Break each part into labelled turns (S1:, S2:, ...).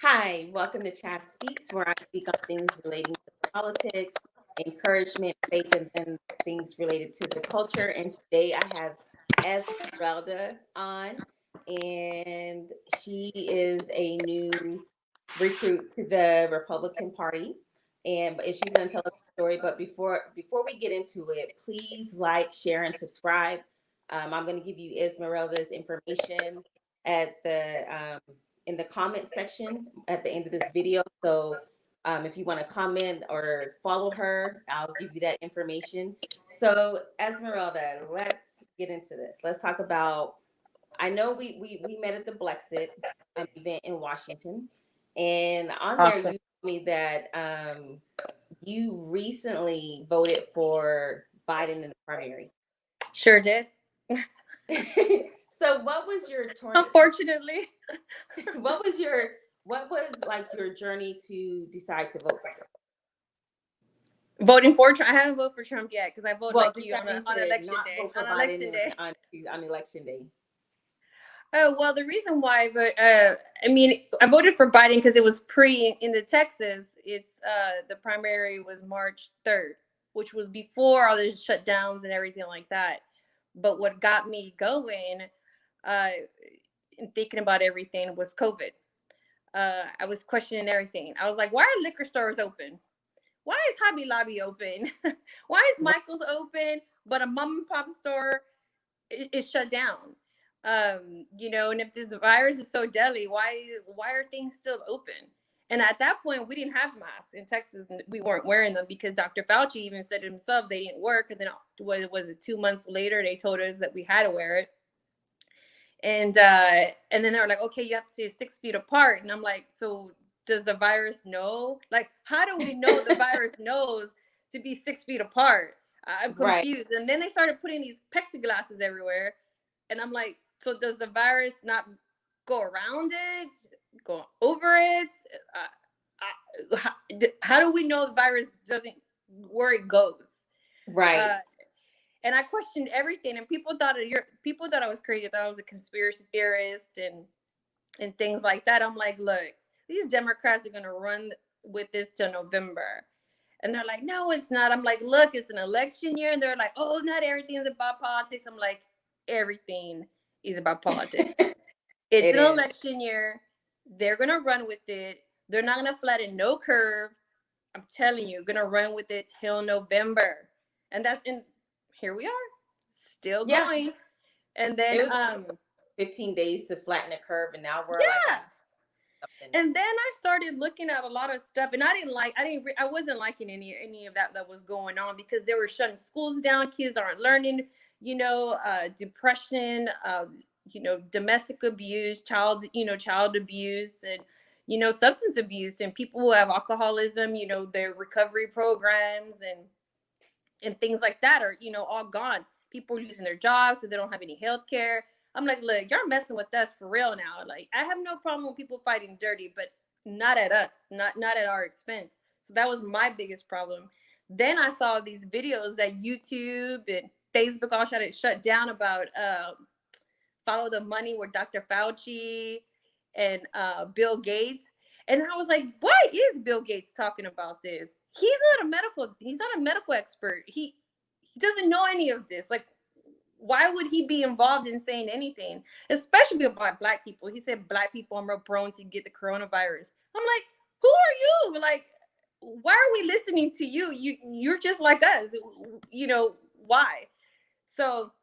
S1: Hi, welcome to Chat Speaks, where I speak on things relating to politics, encouragement, faith, and things related to the culture. And today I have Esmeralda on, and she is a new recruit to the Republican Party, and she's going to tell us the story. But before we get into it, please like, share, and subscribe. I'm going to give you Esmeralda's information at the in the comment section at the end of this video. So if you want to comment or follow her, I'll give you that information. So Esmeralda, let's get into this. Let's talk about, I know we met at the Blexit event in Washington. And on there, you
S2: Awesome.
S1: told me that you recently voted for Biden in the primary.
S2: Sure did.
S1: So what was your
S2: Unfortunately.
S1: what was like your journey to decide to vote for Trump?
S2: Voting for Trump. I haven't voted for Trump yet because I vote
S1: Well,
S2: like you on,
S1: deciding
S2: on
S1: to
S2: election
S1: not
S2: day.
S1: vote for
S2: On
S1: Biden
S2: election day.
S1: on election day.
S2: Oh, well, the reason why, but I mean, I voted for Biden because it was in the Texas. It's the primary was March 3rd, which was before all the shutdowns and everything like that. But what got me going, and thinking about everything was COVID. I was questioning everything. I was like, why are liquor stores open? Why is Hobby Lobby open? Why is Michael's open, but a mom and pop store is shut down? And if this virus is so deadly, why are things still open? And at that point, we didn't have masks in Texas, and we weren't wearing them because Dr. Fauci even said it himself they didn't work. And then what was it? 2 months later, they told us that we had to wear it. And then they were like, okay, you have to stay 6 feet apart. And I'm like, so does the virus know? Like, how do we know the virus knows to be 6 feet apart? I'm confused. Right. And then they started putting these plexiglasses everywhere. And I'm like, so does the virus not go around it, go over it? How do we know the virus doesn't where it goes?
S1: Right.
S2: And I questioned everything, and people thought I was crazy. Thought I was a conspiracy theorist and things like that. I'm like, look, these Democrats are gonna run with this till November, and they're like, no, it's not. I'm like, look, it's an election year, and they're like, oh, not everything's about politics. I'm like, everything is about politics. It's an election year. They're gonna run with it. They're not gonna flatten no curve. I'm telling you, gonna run with it till November, and here we are, still going. And then
S1: it was 15 days to flatten the curve, and now we're like something.
S2: And then I started looking at a lot of stuff, and I wasn't liking any of that was going on because they were shutting schools down. Kids aren't learning, depression, domestic abuse, child abuse, and substance abuse, and people who have alcoholism, their recovery programs and things like that are, all gone. People losing their jobs, so they don't have any health care. I'm like, look, you're messing with us for real now. Like, I have no problem with people fighting dirty, but not at us, not at our expense. So that was my biggest problem. Then I saw these videos that YouTube and Facebook all shut down about follow the money with Dr. Fauci and Bill Gates. And I was like, why is Bill Gates talking about this? He's not a medical expert. He doesn't know any of this. Like, why would he be involved in saying anything, especially about Black people? He said Black people are more prone to get the coronavirus. I'm like, who are you? Like, why are we listening to you? You're just like us. Why? So,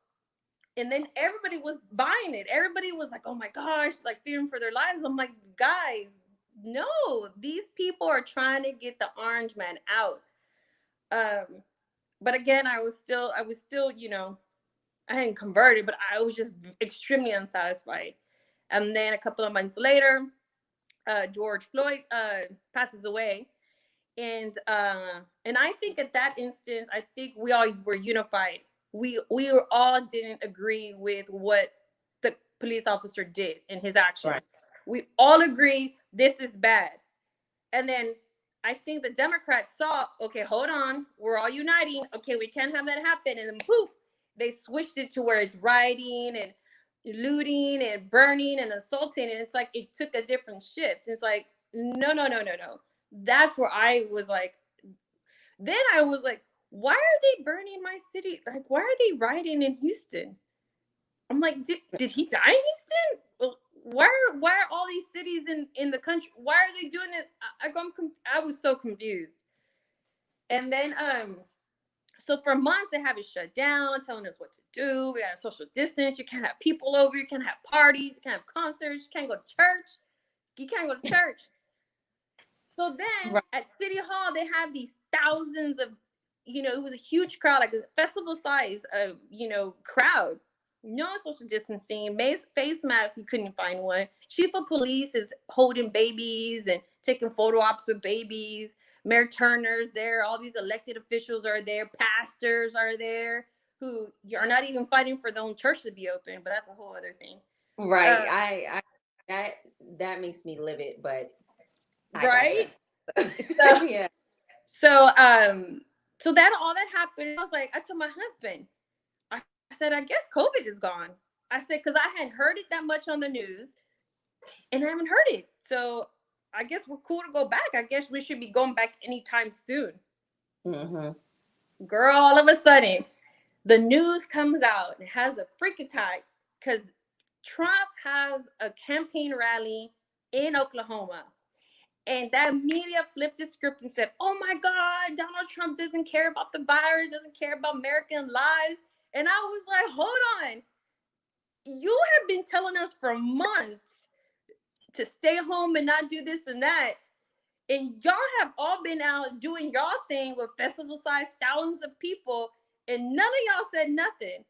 S2: and then everybody was buying it. Everybody was like, oh my gosh, like fearing for their lives. I'm like, guys, no, these people are trying to get the orange man out. But again, I was still, I hadn't converted, but I was just extremely unsatisfied. And then a couple of months later, George Floyd passes away. And I think at that instance, I think we all were unified. We all didn't agree with what the police officer did and his actions. Right. We all agreed this is bad. And then I think the Democrats saw, okay, hold on, we're all uniting. Okay, we can't have that happen. And then poof, they switched it to where it's rioting and looting and burning and assaulting. And it's like, it took a different shift. It's like, no, no, no, no, no. That's where I was like, then I was like, why are they burning my city? Like, why are they rioting in Houston? I'm like, did he die in Houston? Well, why are all these cities in the country? Why are they doing it? I was so confused. And then so for months they have it shut down, telling us what to do. We got to social distance. You can't have people over. You can't have parties. You can't have concerts. You can't go to church. You can't go to church. So then
S1: Right.
S2: at City Hall, they have these thousands of, it was a huge crowd, like a festival size of, crowd. No social distancing, face masks, you couldn't find one. Chief of police is holding babies and taking photo ops with babies. Mayor Turner's there. All these elected officials are there. Pastors are there who are not even fighting for their own church to be open, but that's a whole other thing.
S1: Right. That makes me livid, but I
S2: Right?
S1: digress.
S2: So,
S1: Yeah.
S2: so that all that happened, I was like, I told my husband, I said, I guess COVID is gone. I said, because I hadn't heard it that much on the news and I haven't heard it. So I guess we're cool to go back. I guess we should be going back anytime soon.
S1: Mm-hmm.
S2: Girl, all of a sudden, the news comes out and has a freak attack because Trump has a campaign rally in Oklahoma. And that media flipped the script and said, oh my God, Donald Trump doesn't care about the virus, doesn't care about American lives. And I was like, hold on. You have been telling us for months to stay home and not do this and that. And y'all have all been out doing y'all thing with festival size thousands of people. And none of y'all said nothing.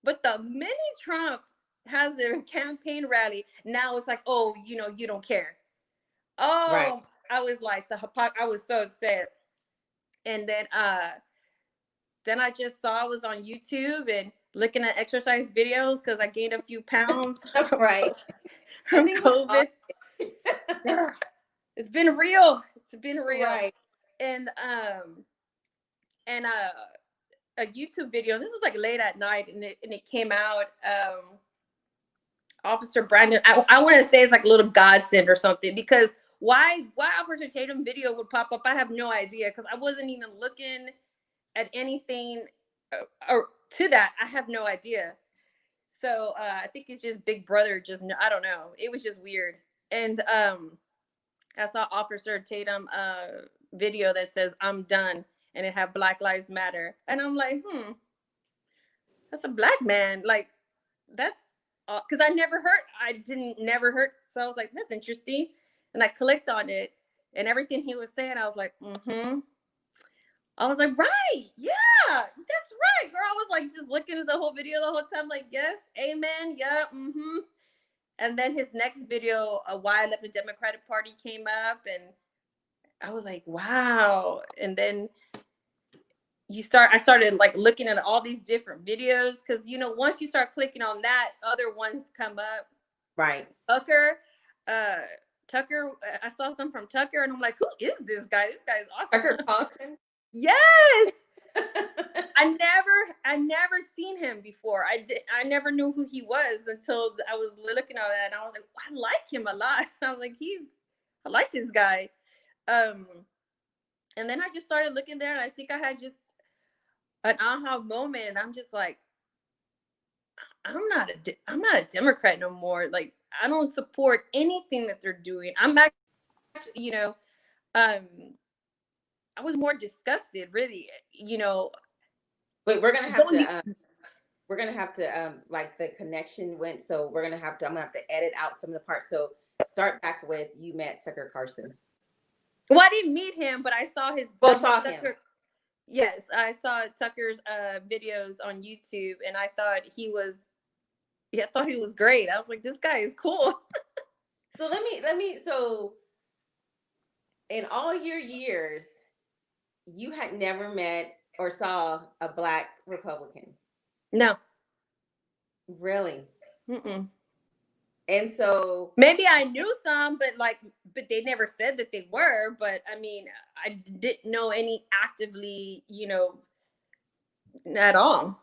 S2: But the minute Trump has a campaign rally, now it's like, oh, you don't care. Oh,
S1: Right.
S2: I was like I was so upset. And then I just saw I was on YouTube and looking at exercise videos because I gained a few pounds
S1: Right.
S2: from COVID. It's been real. It's been real.
S1: Right.
S2: And a YouTube video. This was like late at night, and it came out. Officer Brandon. I want to say it's like a little godsend or something, because why Officer Tatum video would pop up, I have no idea, because I wasn't even looking at anything or to that. I have no idea. So I think it's just Big Brother. I don't know. It was just weird. And I saw Officer Tatum video that says "I'm done," and it had Black Lives Matter, and I'm like, that's a black man. Like, that's because I never heard. So I was like, that's interesting, and I clicked on it, and everything he was saying, I was like, I was like, right, yeah, that's right, girl. I was like, just looking at the whole video the whole time, like, yes, amen, yeah, And then his next video, Why I Left the Democratic Party, came up, and I was like, wow. And then I started like looking at all these different videos, because once you start clicking on that, other ones come up.
S1: Right.
S2: Tucker, I saw some from Tucker, and I'm like, who is this guy? This guy is awesome.
S1: Tucker Carlson.
S2: Yes. I never seen him before. I never knew who he was until I was looking at that, and I was like, I like him a lot. I'm like, I like this guy. And then I just started looking there, and I think I had just an aha moment, and I'm just like, I'm not a Democrat no more. Like, I don't support anything that they're doing. I'm actually, I was more disgusted, really.
S1: But we're gonna have to like the connection went, so I'm gonna have to edit out some of the parts. So start back with, you met Tucker Carlson.
S2: Well, I didn't meet him, but I saw his.
S1: Saw him.
S2: Yes, I saw Tucker's videos on YouTube, and I thought he was great. I was like, this guy is cool.
S1: So let me. So in all your years, you had never met or saw a Black Republican?
S2: No.
S1: Really?
S2: Mm-mm.
S1: And so
S2: maybe I knew some, but they never said that they were. But I mean, I didn't know any actively, at all.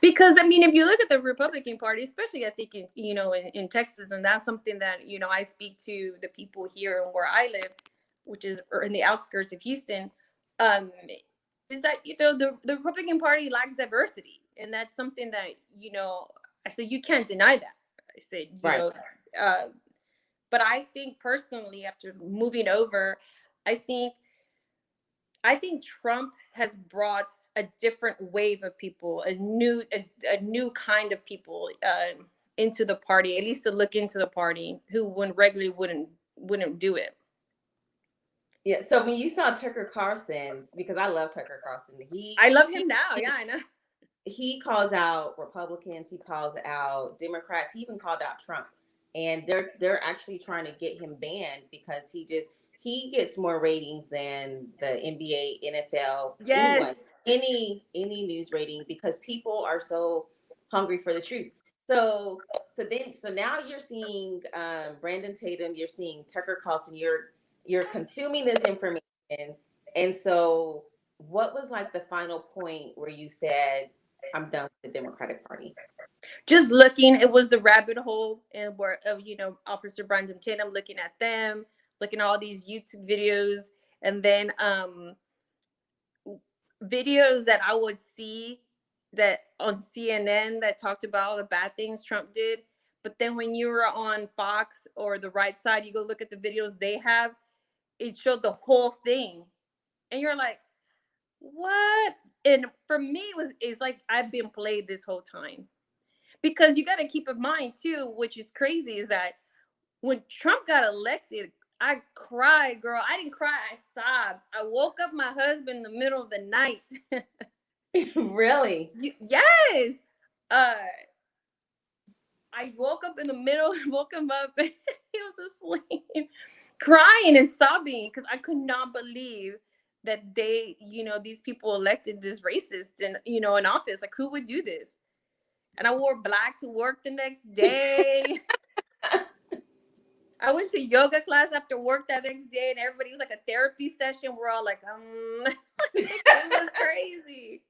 S2: Because I mean, if you look at the Republican Party, especially I think in Texas, and that's something that I speak to the people here and where I live, which is or in the outskirts of Houston, um, is that the Republican Party lacks diversity, and that's something that I said you can't deny that. I said
S1: Right.
S2: uh, but I think personally, after moving over, I think I think Trump has brought a different wave of people, a new kind of people into the party, at least to look into the party, who when regularly wouldn't do it.
S1: Yeah. So when you saw Tucker Carlson, because I love Tucker Carlson,
S2: I love him now. Yeah, I know.
S1: he calls out Republicans, he calls out Democrats, he even called out Trump. And they're actually trying to get him banned because he gets more ratings than the NBA, NFL,
S2: Yes.
S1: anyone, any news rating because people are so hungry for the truth. So now you're seeing Brandon Tatum, you're seeing Tucker Carlson, you're consuming this information. And so what was like the final point where you said, I'm done with the Democratic Party?
S2: Just looking, it was the rabbit hole, and where of Officer Brandon Tatum, looking at them, looking at all these YouTube videos, and then videos that I would see that on CNN that talked about all the bad things Trump did. But then when you were on Fox or the right side, you go look at the videos they have, it showed the whole thing. And you're like, what? And for me, it's like I've been played this whole time. Because you got to keep in mind too, which is crazy, is that when Trump got elected, I cried, girl. I didn't cry, I sobbed. I woke up my husband in the middle of the night.
S1: Really?
S2: Yes. Uh, I woke up in the middle, woke him up, and he was asleep, crying and sobbing because I could not believe that these people elected this racist in office. Like, who would do this? And I wore black to work the next day. I went to yoga class after work that next day, and everybody was like a therapy session. We're all like, it was crazy.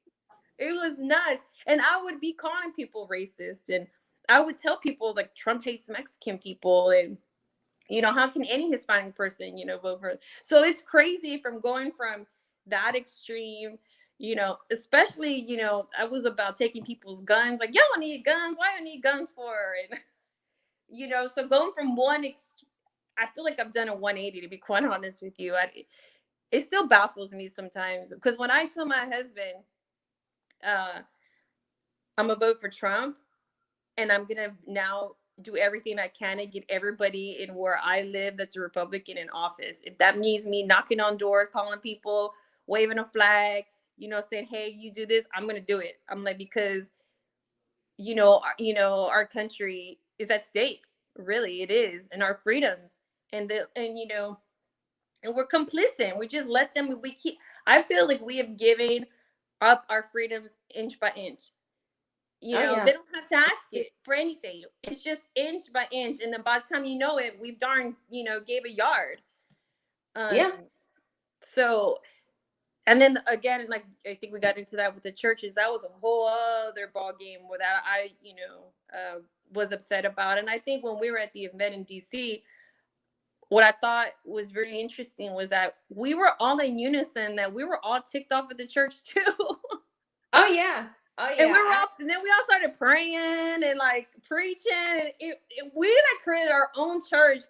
S2: It was nuts. And I would be calling people racist, and I would tell people like Trump hates Mexican people, and how can any Hispanic person, vote for? So it's crazy from going from that extreme, especially, I was about taking people's guns, like, y'all need guns. Why you need guns for? And, so going from I feel like I've done a 180, to be quite honest with you. It still baffles me sometimes because when I tell my husband, uh, I'm gonna vote for Trump, and I'm gonna now do everything I can to get everybody in where I live that's a Republican in office. If that means me knocking on doors, calling people, waving a flag, saying, "Hey, you do this," I'm gonna do it. I'm like, because our country is at stake. Really, it is, and our freedoms, and we're complicit. We just let them. We keep. I feel like we have given up our freedoms inch by inch.
S1: Oh yeah.
S2: They don't have to ask it for anything. It's just inch by inch, and then by the time you know it, we've darn gave a yard.
S1: Yeah.
S2: So, and then again, like I think we got into that with the churches. That was a whole other ball game where that I was upset about. And I think when we were at the event in DC, what I thought was very interesting was that we were all in unison, that we were all ticked off at the church too.
S1: Oh yeah. Oh
S2: And
S1: yeah.
S2: and then we all started praying and like preaching, and we like created our own church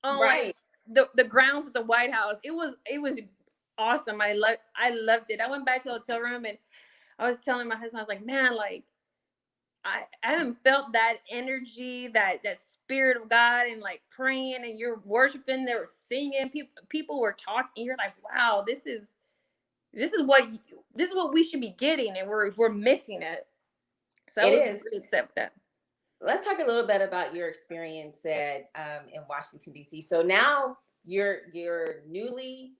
S2: on like
S1: Right.
S2: the grounds of the White House. It was awesome. I loved it. I went back to the hotel room and I was telling my husband, I was like, man, like I haven't felt that energy, that spirit of God, and like praying, and you're worshiping, they were singing, people were talking. You're like, wow, this is what we should be getting, and we're missing it. So I
S1: It
S2: was
S1: is.
S2: really upset with that.
S1: Let's talk a little bit about your experience at in Washington D.C. So now you're newly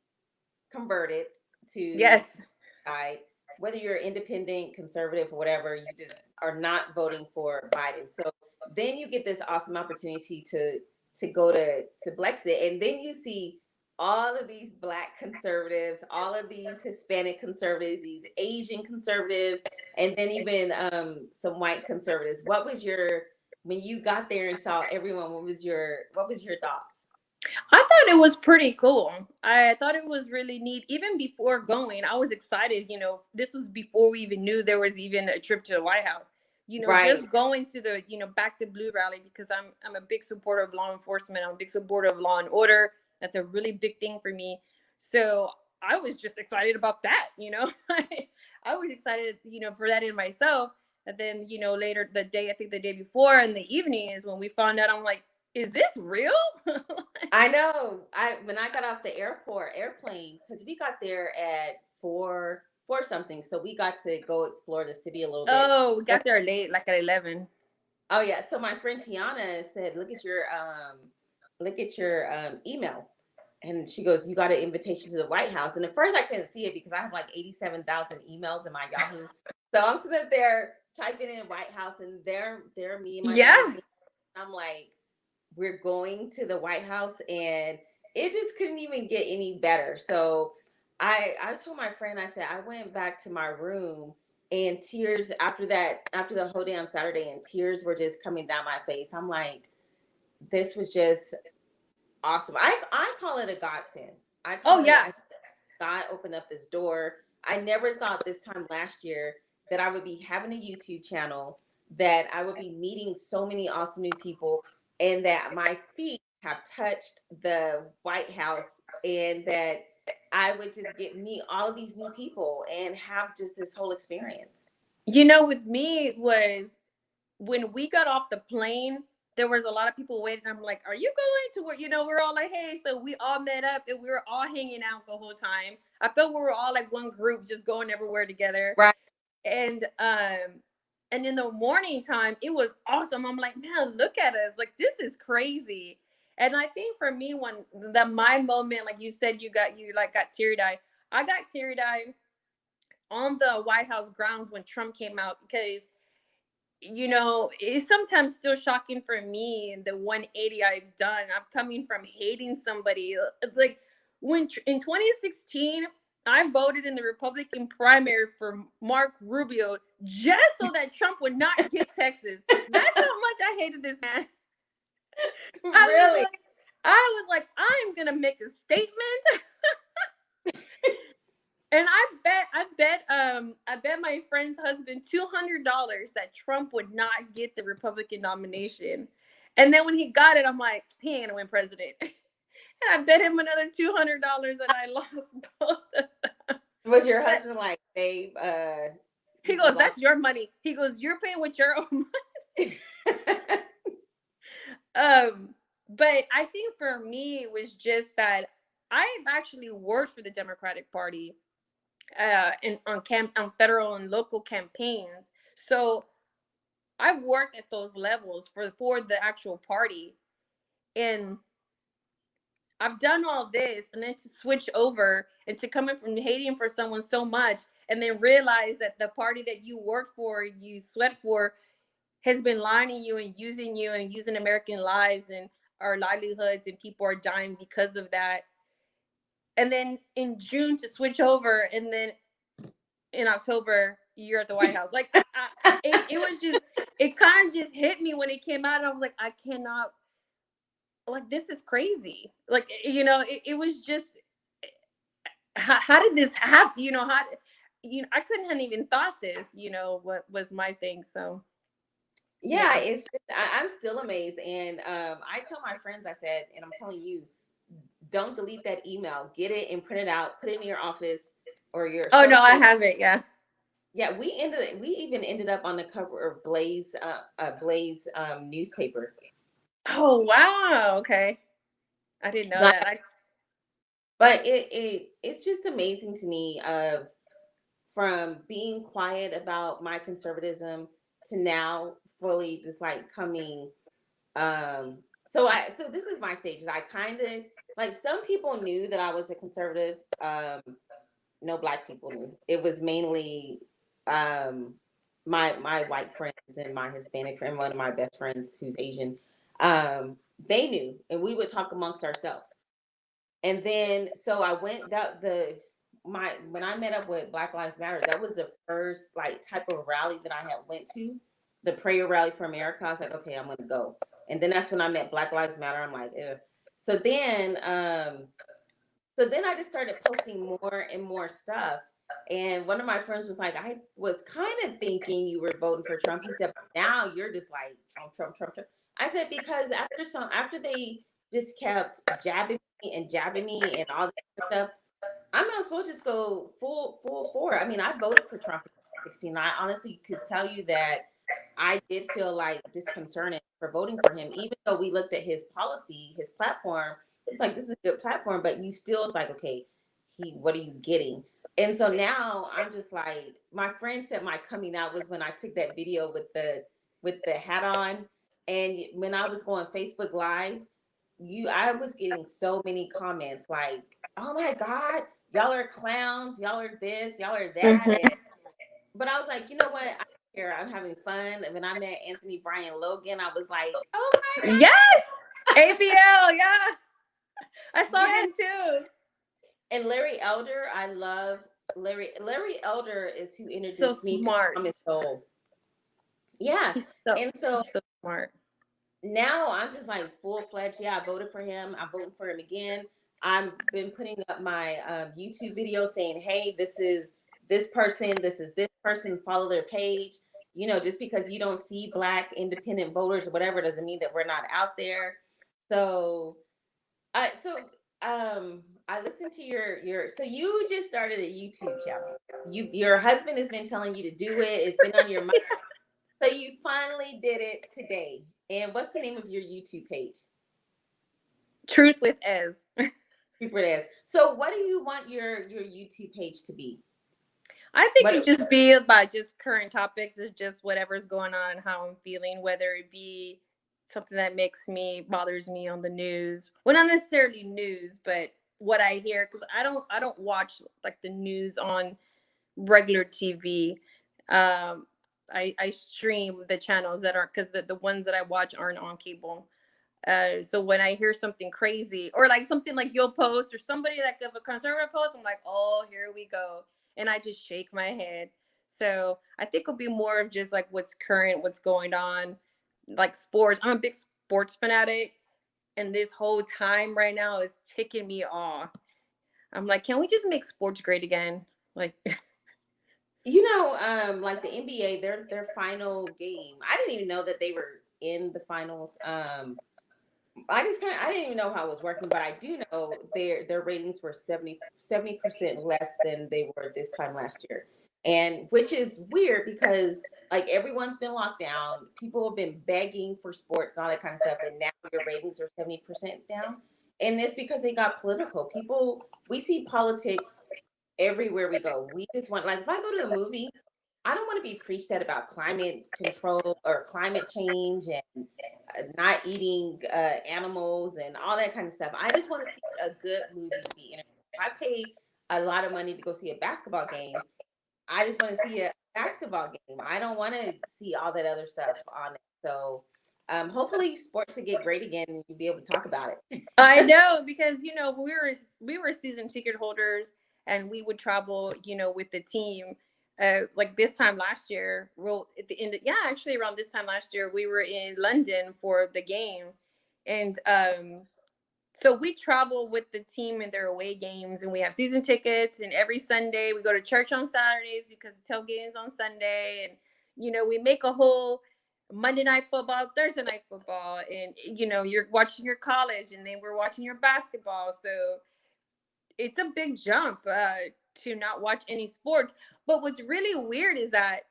S1: converted to
S2: Yes.
S1: side, whether you're independent, conservative, or whatever, you just are not voting for Biden. So then you get this awesome opportunity to go to Brexit, and then you see all of these Black conservatives, all of these Hispanic conservatives, these Asian conservatives, and then even some white conservatives. What was your, when you got there and saw everyone? What was your thoughts?
S2: I thought it was pretty cool. I thought it was really neat. Even before going, I was excited. This was before we even knew there was even a trip to the White House.
S1: Right.
S2: Just going to the, Back to Blue rally, because I'm a big supporter of law enforcement. I'm a big supporter of law and order. That's a really big thing for me. So I was just excited about that. I was excited, for that in myself. And then, later the day, I think the day before in the evening is when we found out. I'm like, is this real?
S1: I know. When I got off the airplane, because we got there at four something, so we got to go explore the city a little bit.
S2: Oh, we
S1: And,
S2: got there late, like at 11.
S1: oh yeah, so my friend Tiana said, look at your email," and she goes, "You got an invitation to the White House." And at first, I couldn't see it because I have like 87,000 emails in my Yahoo. So I'm sitting up there typing in White House, and there, me and my friend
S2: Yeah.
S1: Tiana. I'm like, we're going to the White House, and it just couldn't even get any better. So I told my friend, I said, I went back to my room, and tears after the whole day on Saturday, and tears were just coming down my face. I'm like, this was just awesome. I call it a godsend. I
S2: Oh,
S1: call it
S2: yeah.
S1: a God opened up this door. I never thought this time last year that I would be having a YouTube channel, that I would be meeting so many awesome new people, and that my feet have touched the White House, and that I would just get meet all of these new people and have just this whole experience.
S2: With me was when we got off the plane, there was a lot of people waiting. I'm like, are you going to where, we're all like, hey, so we all met up and we were all hanging out the whole time. I felt we were all like one group, just going everywhere together.
S1: Right.
S2: And in the morning time, it was awesome. I'm like, man, look at us. Like, this is crazy. And I think for me, when my moment, like you said, got teary eyed. I got teary eyed on the White House grounds when Trump came out, because it's sometimes still shocking for me the 180 I've done. I'm coming from hating somebody. Like, when in 2016, I voted in the Republican primary for Mark Rubio just so that Trump would not get Texas. That's how much I hated this man. I was
S1: Really?
S2: like, I'm gonna make a statement. And I bet my friend's husband $200 that Trump would not get the Republican nomination. And then when he got it, I'm like, he ain't gonna win president. And I bet him another $200 and I lost both.
S1: Was your
S2: But
S1: husband like, babe,
S2: he
S1: you
S2: goes,
S1: lost?
S2: that's your money. He goes, you're paying with your own money. But I think for me, it was just that I've actually worked for the Democratic Party on federal and local campaigns. So I've worked at those levels for the actual party, and I've done all this, and then to switch over and to coming from hating for someone so much, and then realize that the party that you work for, you sweat for, has been lying to you and using American lives and our livelihoods, and people are dying because of that. And then in June to switch over, and then in October, you're at the White House. Like, it was just, it kind of just hit me when it came out. I was like, I cannot, like, this is crazy. Like, it was just, how did this happen? I couldn't have even thought this, what was my thing. So,
S1: Yeah,
S2: yeah.
S1: it's just, I'm still amazed. And I tell my friends, I said, and I'm telling you, don't delete that email. Get it and print it out, put it in your office or your
S2: Oh, no, I
S1: social.
S2: have it. Yeah.
S1: Yeah, we even ended up on the cover of Blaze newspaper.
S2: Oh, wow. Okay. I didn't know
S1: So,
S2: that.
S1: but it's just amazing to me of from being quiet about my conservatism to now fully just like coming. So this is my stages. I kind of, like, some people knew that I was a conservative. No Black people knew. It was mainly um my white friends and my Hispanic friend, one of my best friends who's Asian. They knew, and we would talk amongst ourselves. And then so I went that the my when I met up with Black Lives Matter, that was the first like type of rally that I had went to, the prayer rally for America. I was like, okay, I'm gonna go. And then that's when I met Black Lives Matter. I'm like, ugh. So then I just started posting more and more stuff. And one of my friends was like, I was kind of thinking you were voting for Trump. He said, now you're just like Trump, Trump, Trump, Trump. I said, because after they just kept jabbing me and all that stuff, I might as well just go full for it. I mean, I voted for Trump in 2016. I honestly could tell you that I did feel like disconcerted for voting for him, even though we looked at his policy, his platform. It's like this is a good platform, but you still it's like, okay, what are you getting? And so now I'm just like, my friend said my coming out was when I took that video with the hat on, and when I was going Facebook Live, I was getting so many comments like, oh my God, y'all are clowns, y'all are this, y'all are that.
S2: Mhm.
S1: But I was like, you know what? I don't care. I'm having fun. And when I met Anthony Brian Logan, I was like, oh my
S2: Yes, ABL. Yeah, I
S1: God,
S2: saw
S1: yes.
S2: him too.
S1: And Larry Elder, I love Larry. Larry Elder is who
S2: So
S1: introduced me to
S2: smart.
S1: Common Soul. Yeah.
S2: He's so
S1: And so
S2: he's so smart.
S1: now I'm just like full fledged. Yeah, I voted for him. I'm voting for him again. I've been putting up my YouTube video saying, hey, this is this person, follow their page. You know, just because you don't see Black independent voters or whatever doesn't mean that we're not out there. So, I so I listened to so you just started a YouTube channel. Your husband has been telling you to do it. It's been on your mind. So you finally did it today. And what's the name of your YouTube page?
S2: Truth with Ez.
S1: Super Dance. So what do you want your YouTube page to be?
S2: I think it
S1: What
S2: just be about just current topics. Is just whatever's going on, how I'm feeling, whether it be something that bothers me on the news. Well, not necessarily news, but what I hear, because I don't watch like the news on regular TV. I stream the channels that aren't, because the ones that I watch aren't on cable. So when I hear something crazy or like something like you'll post or somebody like of a conservative post, I'm like, oh, here we go, and I just shake my head. So I think it'll be more of just like what's current, what's going on, like sports. I'm a big sports fanatic, and this whole time right now is ticking me off. I'm like, can we just make sports great again? Like,
S1: like the NBA, their final game. I didn't even know that they were in the finals. I didn't even know how it was working, but I do know their ratings were 70% less than they were this time last year. And which is weird because like everyone's been locked down, people have been begging for sports and all that kind of stuff, and now your ratings are 70% down. And it's because they got political. We see politics everywhere we go. We just want, like, if I go to the movie, I don't want to be preached at about climate control or climate change and not eating animals and all that kind of stuff. I just want to see a good movie to be entertained. If I pay a lot of money to go see a basketball game, I just want to see a basketball game. I don't want to see all that other stuff on it. So hopefully sports will get great again and you'll be able to talk about it.
S2: I know, because we were season ticket holders, and we would travel, with the team. Like this time last year, well, at the end, actually around this time last year, we were in London for the game, and so we travel with the team in their away games, and we have season tickets. And every Sunday, we go to church on Saturdays because the tailgate is on Sunday, and we make a whole Monday night football, Thursday night football, and you're watching your college, and then we're watching your basketball. So it's a big jump to not watch any sports. But what's really weird is that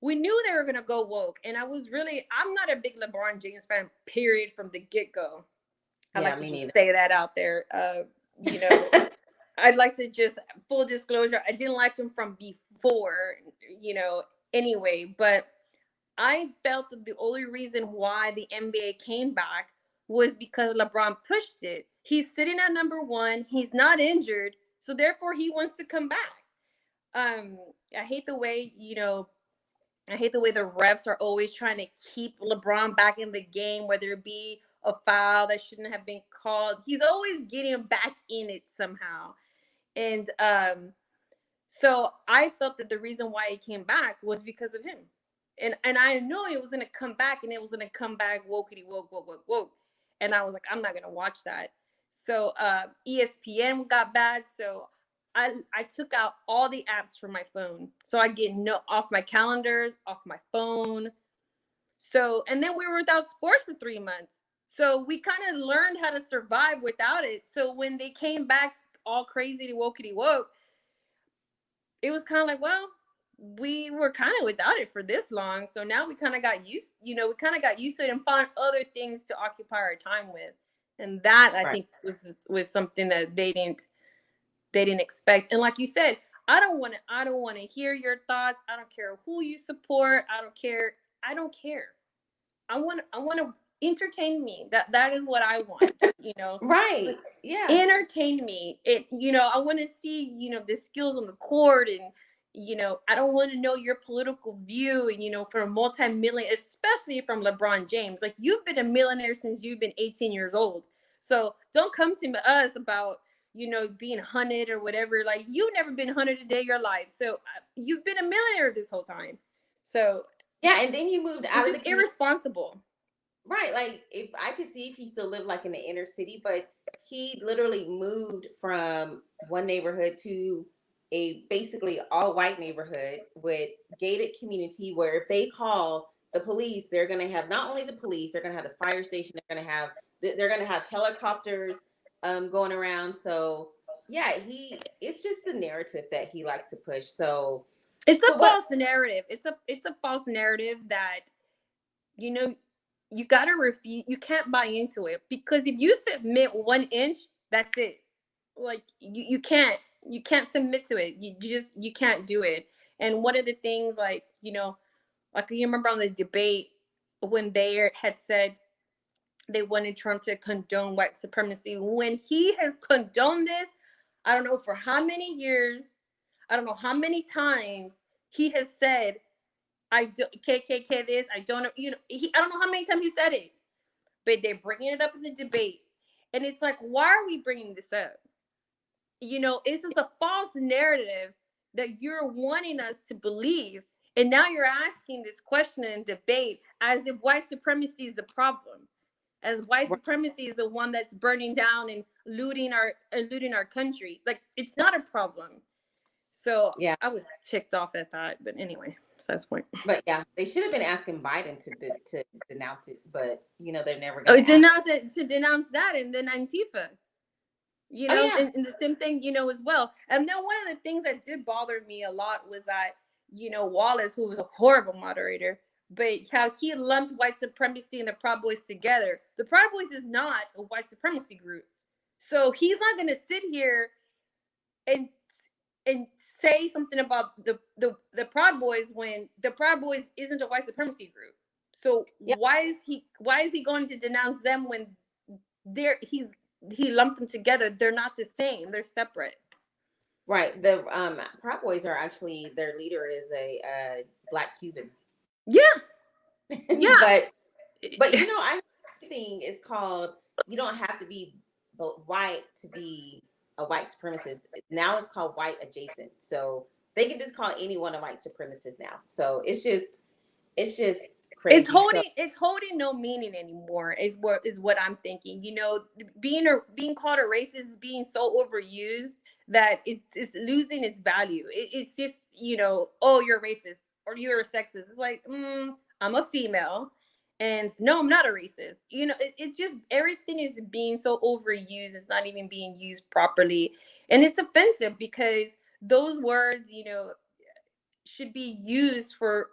S2: we knew they were gonna go woke, and I'm not a big LeBron James fan, period, from the get go. I
S1: Yeah,
S2: like to
S1: me
S2: just
S1: neither.
S2: say that out there. You know, I'd like to just full disclosure, I didn't like him from before, anyway, but I felt that the only reason why the NBA came back was because LeBron pushed it. He's sitting at number one, he's not injured, so therefore he wants to come back. Um, I hate the way, I hate the way the refs are always trying to keep LeBron back in the game, whether it be, a foul that shouldn't have been called. He's always getting back in it somehow. And so I felt that the reason why he came back was because of him. And I knew it was gonna come back, and it was gonna come back wokety woke woke woke woke. And I was like, I'm not gonna watch that. So ESPN got bad, so I took out all the apps from my phone. So I get no off my calendars, off my phone. So and then we were without sports for 3 months. So we kind of learned how to survive without it. So when they came back all crazy to wokety woke, it was kind of like, well, we were kind of without it for this long. So now we kind of got used, we kind of got used to it and found other things to occupy our time with. And that I think was something that they didn't expect. And like you said, I don't want to hear your thoughts. I don't care who you support. I don't care. I want to entertain me. That is what I want,
S1: Right. Yeah.
S2: Entertain me. I want to see, the skills on the court, and I don't want to know your political view, and from a multi-million, especially from LeBron James. Like, you've been a millionaire since you've been 18 years old. So don't come to us about being hunted or whatever. Like, you've never been hunted a day of your life. So you've been a millionaire this whole time. So
S1: yeah, and then you moved out
S2: of the irresponsible.
S1: Right. Like, if I could see if he still lived like in the inner city, but he literally moved from one neighborhood to a basically all white neighborhood with gated community, where if they call the police, they're going to have not only the police, they're going to have the fire station, they're going to have helicopters going around. So yeah, it's just the narrative that he likes to push. So
S2: it's a false narrative. It's a false narrative that you gotta refuse. You can't buy into it, because if you submit 1 inch, that's it. Like, you can't submit to it. You can't do it. And one of the things, like you remember on the debate when they had said they wanted Trump to condone white supremacy, when he has condoned this, I don't know for how many years, I don't know how many times he has said, I do KKK this. I don't know. I don't know how many times he said it, but they're bringing it up in the debate, and it's like, why are we bringing this up? This is a false narrative that you're wanting us to believe, and now you're asking this question in debate as if white supremacy is the problem, as white supremacy is the one that's burning down and looting our country. Like, it's not a problem. So yeah, I was ticked off at that. But anyway. So that's point.
S1: But yeah, they should have been asking Biden to denounce it, but they're never going
S2: to denounce that, and then Antifa, and the same thing, as well. And then one of the things that did bother me a lot was that Wallace, who was a horrible moderator, but how he lumped white supremacy and the Proud Boys together. The Proud Boys is not a white supremacy group, so he's not going to sit here and say something about the Proud Boys when the Proud Boys isn't a white supremacy group. So why is he going to denounce them when he lumped them together? They're not the same. They're separate.
S1: Right. The Proud Boys are actually, their leader is a Black Cuban.
S2: Yeah. Yeah.
S1: but I think it's called, you don't have to be white to be a white supremacist. Now it's called white adjacent. So they can just call anyone a white supremacist now. So it's just crazy.
S2: It's holding no meaning anymore is what I'm thinking. Being called a racist is being so overused that it's losing its value. It's just, oh, you're racist or you're a sexist. It's like, I'm a female. And no, I'm not a racist. It's just everything is being so overused. It's not even being used properly. And it's offensive because those words, should be used for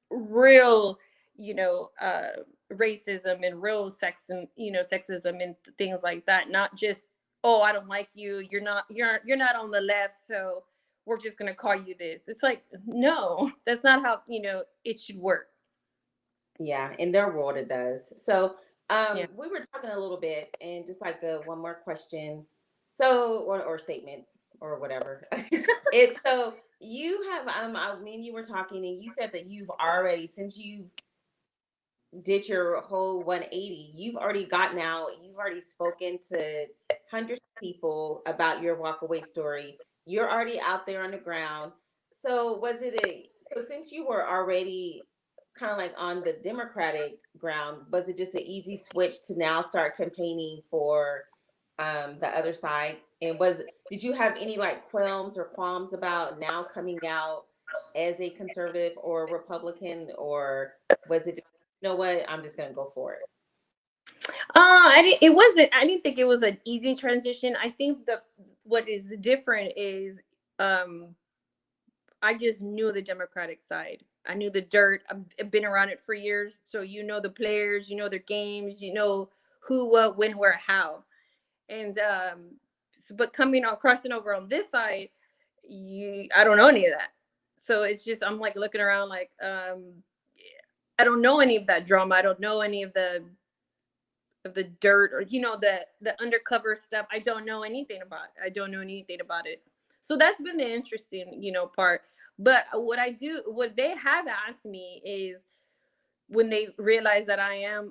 S2: real, racism and real sexism and things like that. Not just, oh, I don't like you. You're not on the left. So we're just going to call you this. It's like, no, that's not how, it should work.
S1: Yeah, in their world it does. So we were talking a little bit, and just like one more question, so or statement or whatever. It's so you have I mean, you were talking and you said that you've already, since you've did your whole 180. You've already gotten out. You've already spoken to hundreds of people about your walkaway story. You're already out there on the ground. So so since you were already kind of like on the Democratic ground, was it just an easy switch to now start campaigning for the other side? And did you have any like qualms or qualms about now coming out as a conservative or Republican, or was it, you know what, I'm just gonna go for it?
S2: I didn't. It wasn't. I didn't think it was an easy transition. I think what is different is um I just knew the Democratic side. I knew the dirt. I've been around it for years, so you know the players, you know their games, you know who, what, when, where, how, and but coming on crossing over on this side, I don't know any of that. So it's just I'm like looking around like I don't know any of that drama. I don't know any of the dirt or the undercover stuff. I don't know anything about it. I don't know anything about it. So that's been the interesting part. But what they have asked me is when they realize that I am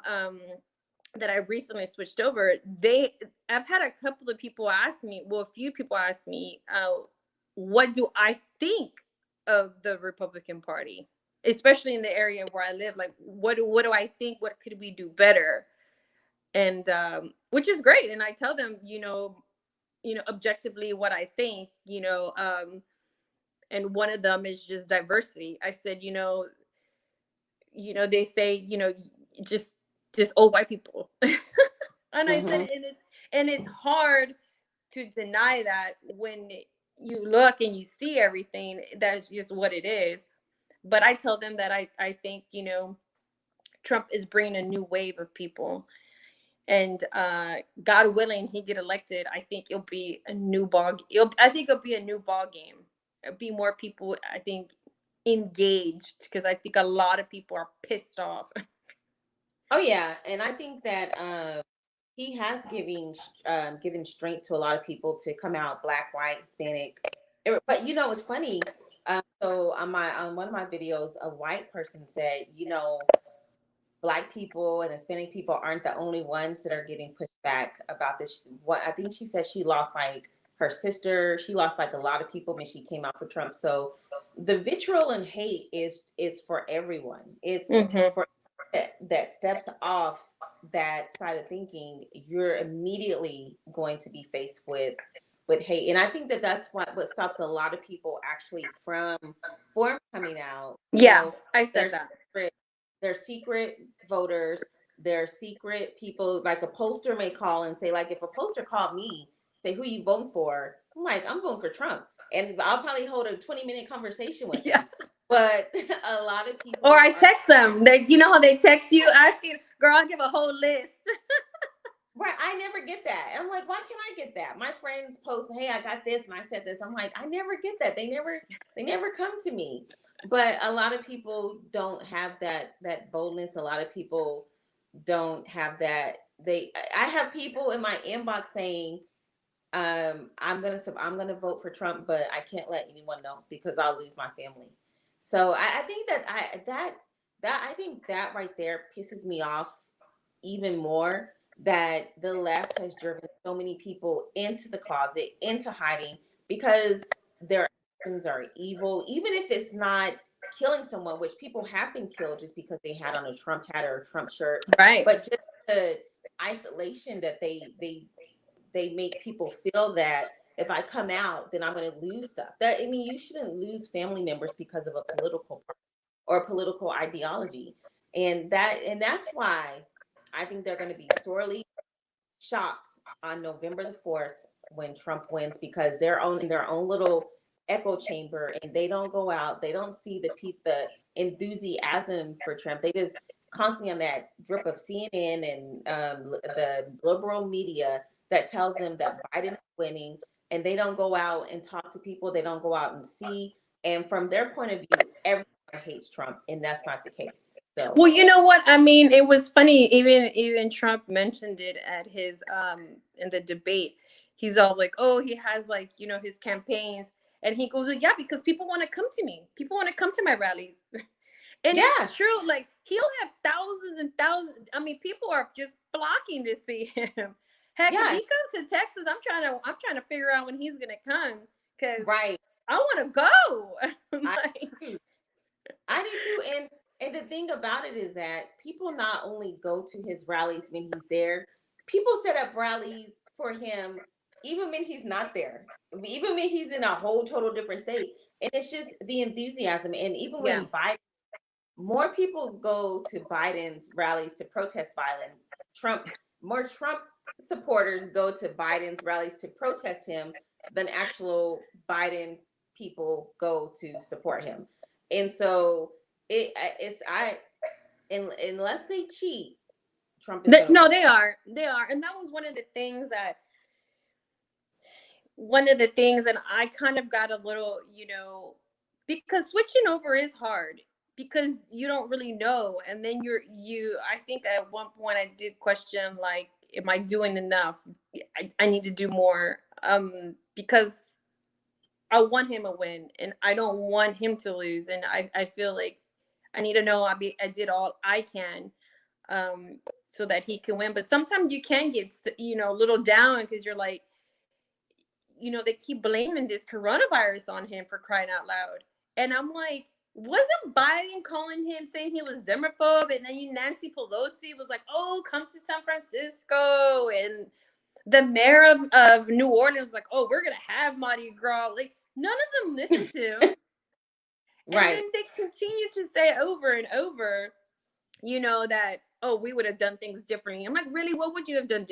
S2: that I recently switched over, I've had a couple of people ask me, well, a few people ask me, what do I think of the Republican Party, especially in the area where I live? Like, what do I think? What could we do better? And which is great. And I tell them, objectively what I think, and one of them is just diversity. I said, they say, just old white people. And I said,
S1: Mm-hmm.
S2: and it's hard to deny that when you look and you see everything. That's just what it is. But I tell them that I think, Trump is bringing a new wave of people, and God willing, he get elected. I think it'll be a new ball. I think it'll be a new ball game. It'll be more people, I think, engaged, because I think a lot of people are pissed off.
S1: Oh yeah, and I think that he has given strength to a lot of people to come out, black, white, Hispanic. But it's funny. So on one of my videos, a white person said, black people and Hispanic people aren't the only ones that are getting pushed back about this. What I think she said, she lost like her sister. She lost like a lot of people when she came out for Trump. So the vitriol and hate is for everyone. It's
S2: Mm-hmm.
S1: for that steps off that side of thinking. You're immediately going to be faced with hate, and I think that that's what stops a lot of people actually from coming out.
S2: Yeah, I said
S1: There's
S2: that.
S1: they're secret voters. They're secret people. Like a pollster may call and say, like, if a pollster called me, say, who you voting for? I'm like, I'm voting for Trump. And I'll probably hold a 20-minute conversation with
S2: Yeah.
S1: them. But a lot of
S2: Or
S1: people
S2: I
S1: are
S2: text them. You know how they text you asking, girl, I'll give a whole list.
S1: right. I never get that. I'm like, why can't I get that? My friends post, hey, I got this and I said this. I'm like, I never get that. They never come to me. But a lot of people don't have that boldness. A lot of people don't have that. I have people in my inbox saying, I'm gonna vote for Trump, but I can't let anyone know because I'll lose my family. So I think that I think that right there pisses me off even more, that the left has driven so many people into the closet, into hiding, because their actions are evil, even if it's not killing someone, which people have been killed just because they had on a Trump hat or a Trump shirt,
S2: Right.
S1: but just the isolation that they make people feel that if I come out, then I'm going to lose stuff. That, I mean, you shouldn't lose family members because of a political party or a political ideology, and that's why I think they're going to be sorely shocked on November the 4th when Trump wins, because they're in their own little echo chamber and they don't go out. They don't see the enthusiasm for Trump. They just constantly on that drip of CNN and the liberal media that tells them that Biden is winning, and they don't go out and talk to people. They don't go out and see. And from their point of view, everyone hates Trump, and that's not the case. So
S2: Well, you know what? I mean, it was funny. Even Trump mentioned it at his in the debate. He's all like, "Oh, he has like his campaigns," and he goes, "Yeah, because people want to come to me. People want to come to my rallies." And
S1: yeah,
S2: it's true. Like he'll have thousands and thousands. I mean, people are just flocking to see him. Heck, if
S1: Yeah,
S2: he comes to Texas, I'm trying to figure out when he's gonna come because
S1: right.
S2: I want to go.
S1: I
S2: Like,
S1: do. I do too. And the thing about it is that people not only go to his rallies when he's there, people set up rallies for him even when he's not there, even when he's in a whole total different state. And it's just the enthusiasm. And even
S2: yeah,
S1: when Biden, more people go to Biden's rallies to protest Biden. Trump, more Trump supporters go to Biden's rallies to protest him than actual Biden people go to support him. And so it's unless they cheat, Trump is going to
S2: no,
S1: win.
S2: they are, and that was one of the things that I kind of got a little, because switching over is hard because you don't really know. And then I think at one point I did question, like, am I doing enough? I need to do more. Because I want him to win and I don't want him to lose. And I feel like I need to know I did all I can, so that he can win. But sometimes you can get, a little down because you're like, they keep blaming this coronavirus on him, for crying out loud. And I'm like, wasn't Biden calling him saying he was xenophobe? And then Nancy Pelosi was like, oh, come to San Francisco. And the mayor of New Orleans was like, oh, we're going to have Mardi Gras. Like, none of them listened to him. And
S1: Right.
S2: then they continue to say over and over, that, oh, we would have done things differently. I'm like, really? What would you have done?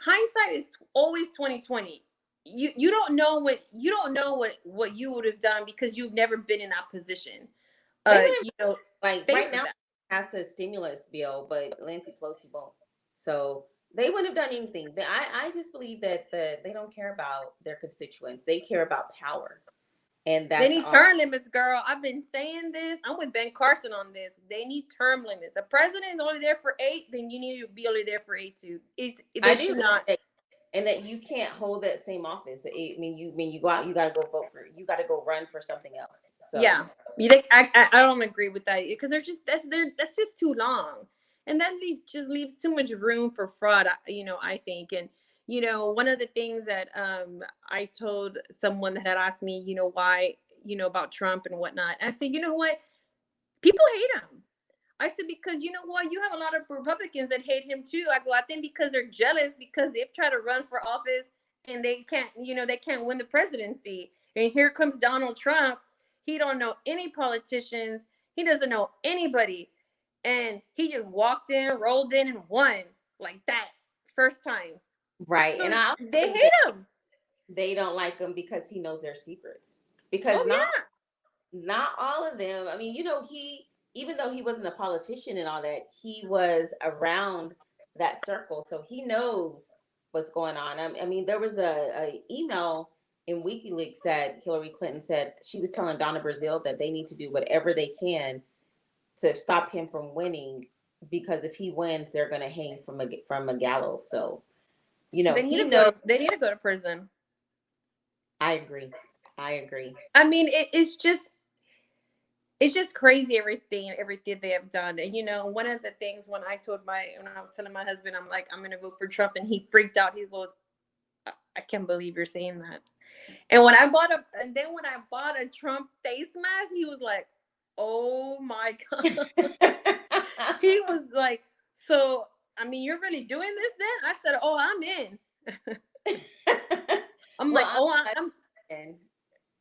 S2: Hindsight is always 2020. You don't know what you would have done because you've never been in that position.
S1: They would like right
S2: Facing
S1: now
S2: that.
S1: has a stimulus bill, but Nancy Pelosi won't. So they wouldn't have done anything. I just believe that they don't care about their constituents. They care about power. And
S2: They
S1: that's
S2: need
S1: all.
S2: term limits, girl. I've been saying this. I'm with Ben Carson on this. They need term limits. A president is only there for 8, then you need to be only there for 8 too.
S1: I
S2: They
S1: do.
S2: should not.
S1: And that you can't hold that same office. You go out, you gotta go vote for you gotta go run for something else. So
S2: Yeah, you think I don't agree with that because there's just that's just too long, and that leaves too much room for fraud. I think, and one of the things that I told someone that had asked me, why, about Trump and whatnot. I said, you know what, people hate him. I said, because you know what, you have a lot of Republicans that hate him too. I go, I think because they're jealous because they've tried to run for office and they can't win the presidency. And here comes Donald Trump. He don't know any politicians. He doesn't know anybody. And he just walked in, rolled in, and won like that first time.
S1: right. And
S2: So
S1: I also
S2: they
S1: think
S2: hate
S1: that
S2: him.
S1: they don't like him because he knows their secrets. Because
S2: Oh yeah.
S1: not all of them. I mean, he even though he wasn't a politician and all that, he was around that circle, so he knows what's going on. I mean, there was a email in WikiLeaks that Hillary Clinton said she was telling Donna Brazile that they need to do whatever they can to stop him from winning because if he wins, they're going to hang from a gallows. So he knows.
S2: They need to go to prison.
S1: I agree. I agree.
S2: I mean, it's just crazy everything they have done. And one of the things when I was telling my husband, I'm like, I'm gonna vote for Trump, and he freaked out. He goes, I can't believe you're saying that. And when I bought a Trump face mask, he was like, oh my God. He was like, so I mean, you're really doing this then? I said, oh, I'm in. I'm like,
S1: Well,
S2: oh,
S1: I'm and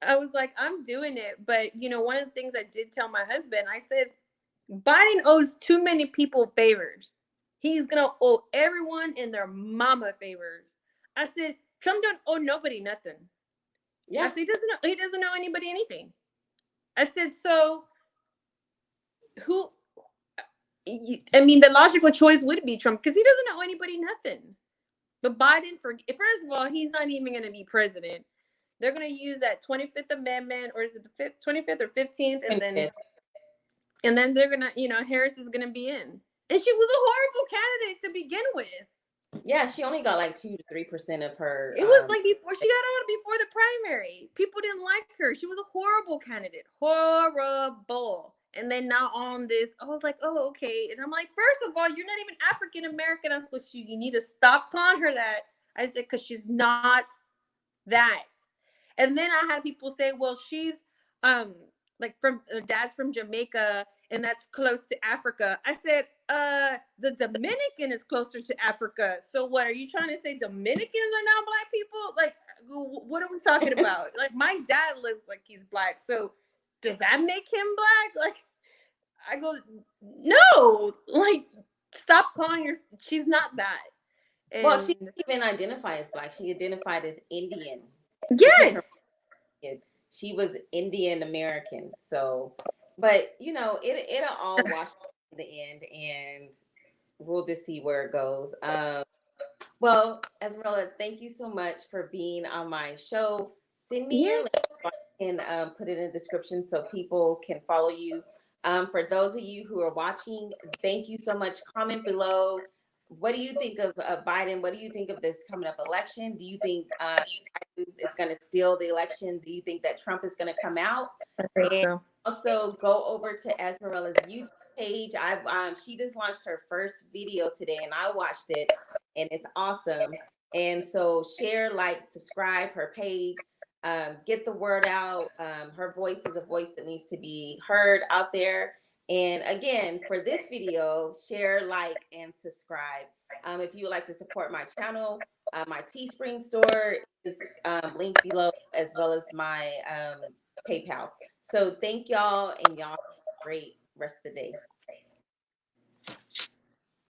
S2: I was like, I'm doing it. But, one of the things I did tell my husband, I said, Biden owes too many people favors. He's going to owe everyone and their mama favors. I said, Trump don't owe nobody nothing. I
S1: yeah,
S2: said, he doesn't owe anybody anything. I said, so who, I mean, the logical choice would be Trump because he doesn't owe anybody nothing. But Biden, first of all, he's not even going to be president. They're going to use that 25th Amendment, or is it the 25th or 15th? And then they're going to, Harris is going to be in. And she was a horrible candidate to begin with.
S1: yeah. She only got like 2 to 3% of her.
S2: It was like before she got out before the primary. People didn't like her. She was a horrible candidate. Horrible. And then now on this, I was like, oh, okay. And I'm like, first of all, you're not even African American. I'm supposed to, you need to stop calling her that. I said, because she's not that. And then I had people say, well, she's like from dad's from Jamaica and that's close to Africa. I said, the Dominican is closer to Africa. So what are you trying to say? Dominicans are now black people? Like, what are we talking about? Like, my dad looks like he's black. So does that make him black? Like, I go, no, like, stop calling her. She's not that.
S1: Well, she
S2: And
S1: didn't even identify as black. She identified as Indian. She put
S2: yes,
S1: her she was Indian American. So, but it'll all wash in the end, and we'll just see where it goes. Well, Esmeralda, thank you so much for being on my show. Send me your
S2: yeah.
S1: link so I can put it in the description so people can follow you. For those of you who are watching, thank you so much. Comment below. What do you think of Biden? What do you think of this coming up election? Do you think it's going to steal the election? Do you think that Trump is going to come out?
S2: I think
S1: And
S2: so.
S1: also go over to Esmeralda's YouTube page. She just launched her first video today, and I watched it, and it's awesome. And so share, like, subscribe her page. Get the word out. Her voice is a voice that needs to be heard out there. And again, for this video, share, like, and subscribe. If you would like to support my channel, my Teespring store is linked below, as well as my PayPal. So thank y'all, and y'all have a great rest of the day.